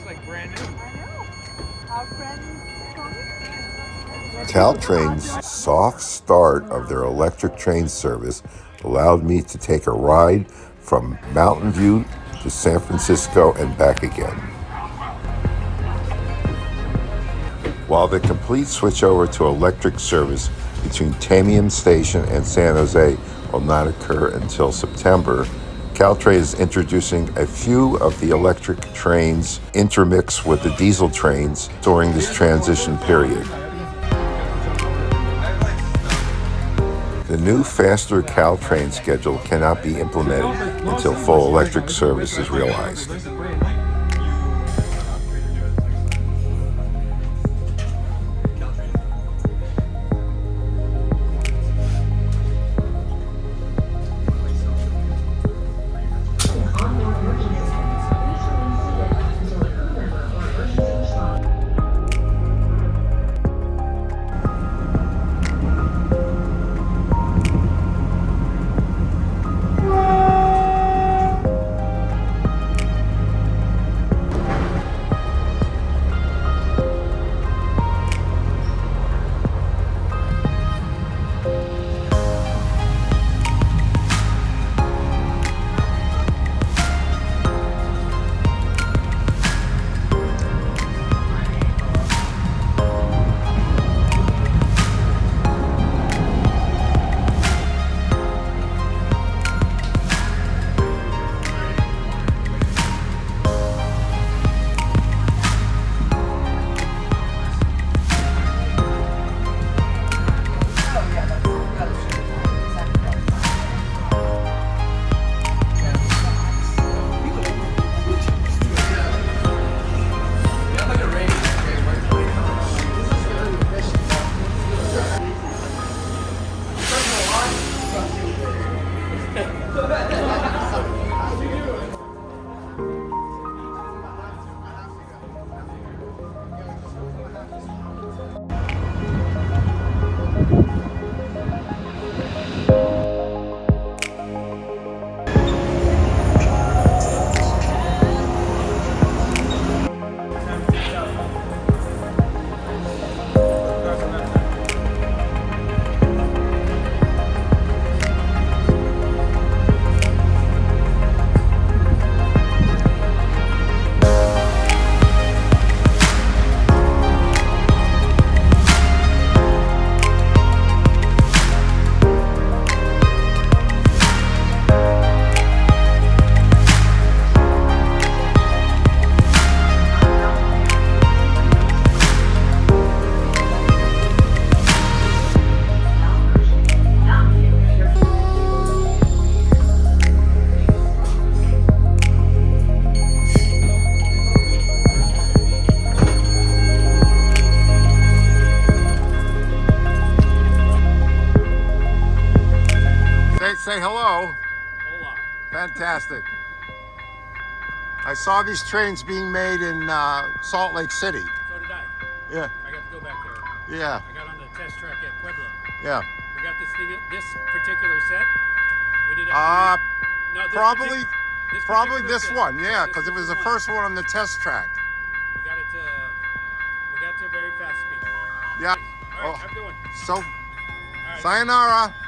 Like brand new. I know. Our friends coming? Caltrain's soft start of their electric train service allowed me to take a ride from Mountain View to San Francisco and back again. While the complete switchover to electric service between Tamiami Station and San Jose will not occur until September, Caltrain is introducing a few of the electric trains intermixed with the diesel trains during this transition period. The new faster Caltrain schedule cannot be implemented until full electric service is realized. Say hello. Hola. Fantastic. I saw these trains being made in Salt Lake City. So did I. Yeah, I got to go back there. yeah, I got on the test track at Pueblo. yeah. We got this thing, this particular set. We did it. No, Probably particular this set. one, yeah, This because it was the one. first one on the test track. We got it to very fast speed. Yeah. All right, have a good one. So, All right. sayonara.